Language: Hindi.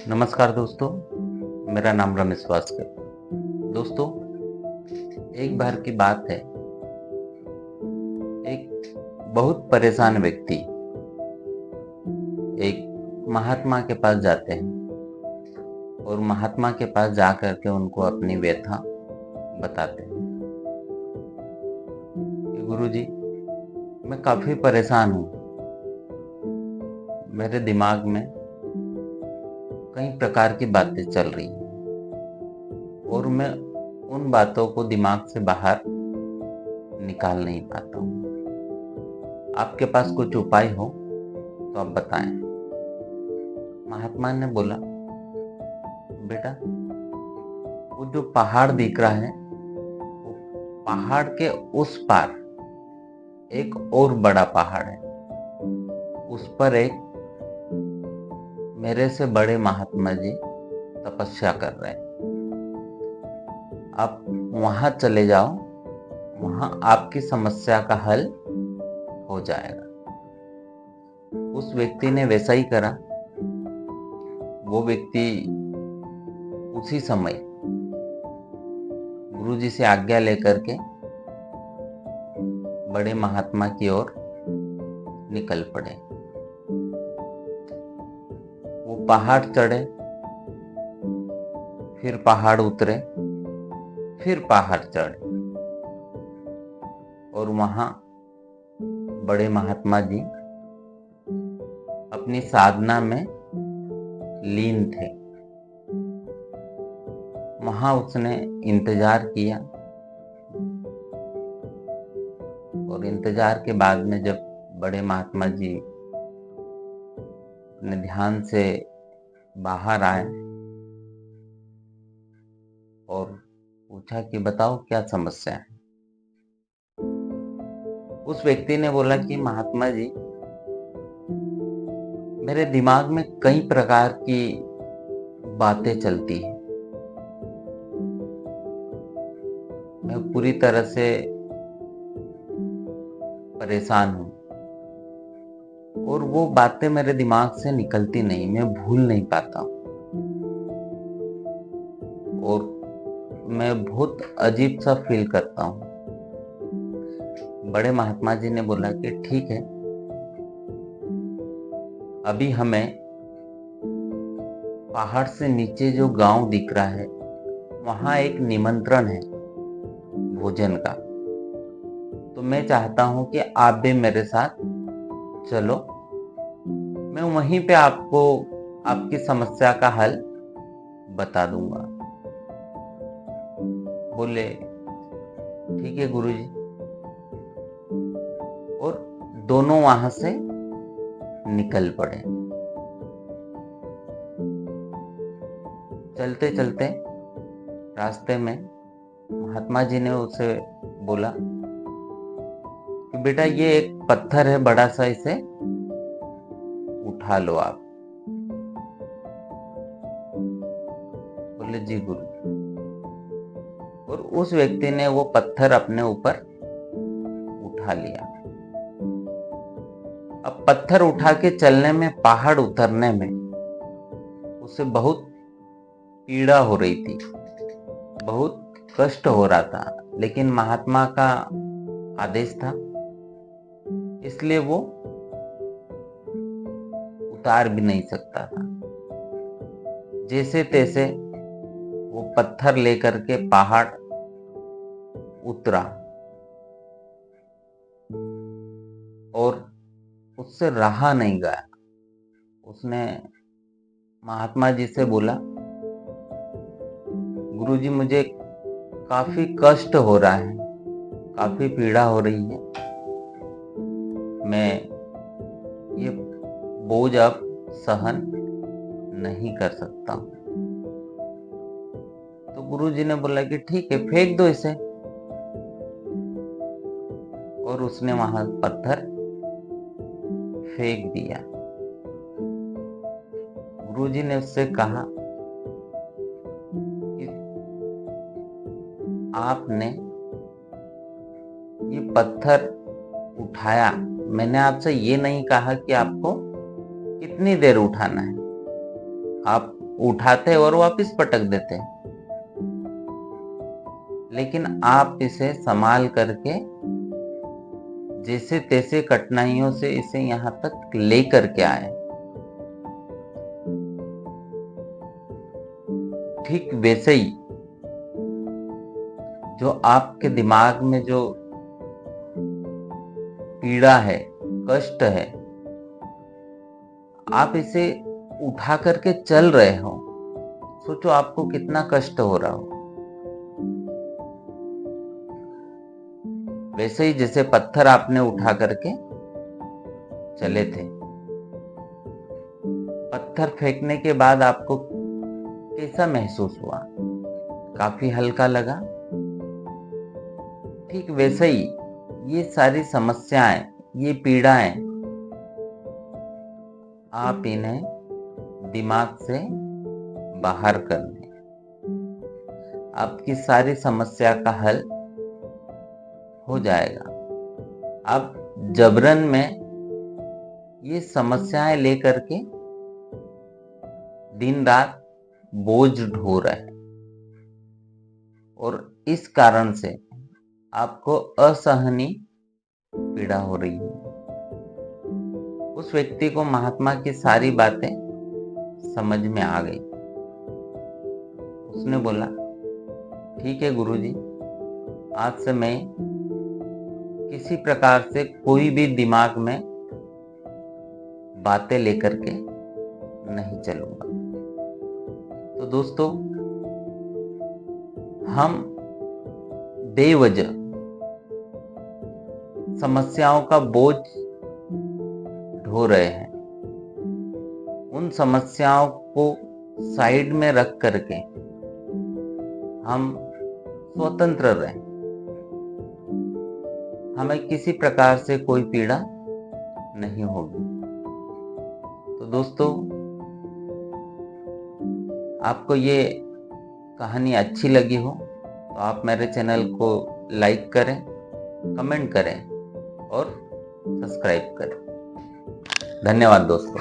नमस्कार दोस्तों, मेरा नाम रमेश वास्कर। दोस्तों, एक बार की बात है, एक बहुत परेशान व्यक्ति एक महात्मा के पास जाते हैं और महात्मा के पास जा कर के उनको अपनी व्यथा बताते हैं कि गुरुजी, मैं काफ़ी परेशान हूँ। मेरे दिमाग में कई प्रकार की बातें चल रही हैं और मैं उन बातों को दिमाग से बाहर निकाल नहीं पाता हूँ। आपके पास कुछ उपाय हो तो आप बताएं। महात्मा ने बोला, बेटा, वो जो पहाड़ दिख रहा है, वो पहाड़ के उस पार एक और बड़ा पहाड़ है। उस पर एक मेरे से बड़े महात्मा जी तपस्या कर रहे हैं। आप वहां चले जाओ, वहां आपकी समस्या का हल हो जाएगा। उस व्यक्ति ने वैसा ही करा। वो व्यक्ति उसी समय गुरुजी से आज्ञा लेकर के बड़े महात्मा की ओर निकल पड़े। वो पहाड़ चढ़े, फिर पहाड़ उतरे, फिर पहाड़ चढ़े और वहां बड़े महात्मा जी अपनी साधना में लीन थे। वहां उसने इंतजार किया और इंतजार के बाद में जब बड़े महात्मा जी अपने ध्यान से बाहर आए और पूछा कि बताओ क्या समस्या है। उस व्यक्ति ने बोला कि महात्मा जी, मेरे दिमाग में कई प्रकार की बातें चलती हैं। मैं पूरी तरह से परेशान हूं और वो बातें मेरे दिमाग से निकलती नहीं, मैं भूल नहीं पाता हूं और मैं बहुत अजीब सा फील करता हूं। बड़े महात्मा जी ने बोला कि ठीक है, अभी हमें पहाड़ से नीचे जो गांव दिख रहा है, वहां एक निमंत्रण है भोजन का। तो मैं चाहता हूं कि आप भी मेरे साथ चलो। मैं वहीं पे आपको आपकी समस्या का हल बता दूंगा। बोले, ठीक है गुरुजी। और दोनों वहां से निकल पड़े। चलते चलते रास्ते में महात्मा जी ने उसे बोला कि बेटा, ये एक पत्थर है बड़ा सा, इसे उठा लो आप। बोले, जी गुरु। और उस व्यक्ति ने वो पत्थर अपने ऊपर उठा लिया। अब पत्थर उठा के चलने में, पहाड़ उतरने में उसे बहुत पीड़ा हो रही थी, बहुत कष्ट हो रहा था, लेकिन महात्मा का आदेश था, इसलिए वो उतार भी नहीं सकता था। जैसे तैसे वो पत्थर लेकर के पहाड़ उतरा और उससे रहा नहीं गया। उसने महात्मा जी से बोला, गुरुजी, मुझे काफी कष्ट हो रहा है, काफी पीड़ा हो रही है, मैं ये बोझ अब सहन नहीं कर सकता हूं। तो गुरुजी ने बोला कि ठीक है, फेंक दो इसे। और उसने वहां पत्थर फेंक दिया। गुरुजी ने उससे कहा कि आपने ये पत्थर उठाया, मैंने आपसे ये नहीं कहा कि आपको कितनी देर उठाना है। आप उठाते और वापस पटक देते, लेकिन आप इसे संभाल करके जैसे तैसे कठिनाइयों से इसे यहां तक ले करके आए। ठीक वैसे ही जो आपके दिमाग में जो पीड़ा है, कष्ट है, आप इसे उठा करके चल रहे हो, सोचो आपको कितना कष्ट हो रहा हो। वैसे ही जैसे पत्थर आपने उठा करके चले थे, पत्थर फेंकने के बाद आपको कैसा महसूस हुआ? काफी हल्का लगा। ठीक वैसे ही ये सारी समस्याएं, ये पीड़ाएं, आप इन्हें दिमाग से बाहर कर लें। आपकी सारी समस्या का हल हो जाएगा। आप जबरन में ये समस्याएं लेकर के दिन रात बोझ ढो रहे हैं, और इस कारण से आपको असहनीय पीड़ा हो रही है। उस व्यक्ति को महात्मा की सारी बातें समझ में आ गई। उसने बोला, ठीक है गुरुजी, आज से मैं किसी प्रकार से कोई भी दिमाग में बातें लेकर के नहीं चलूंगा। तो दोस्तों, हम बेवजह समस्याओं का बोझ ढो रहे हैं। उन समस्याओं को साइड में रख करके हम स्वतंत्र रहें। हमें किसी प्रकार से कोई पीड़ा नहीं होगी। तो दोस्तों, आपको ये कहानी अच्छी लगी हो तो आप मेरे चैनल को लाइक करें, कमेंट करें और सब्सक्राइब करें। धन्यवाद दोस्तों।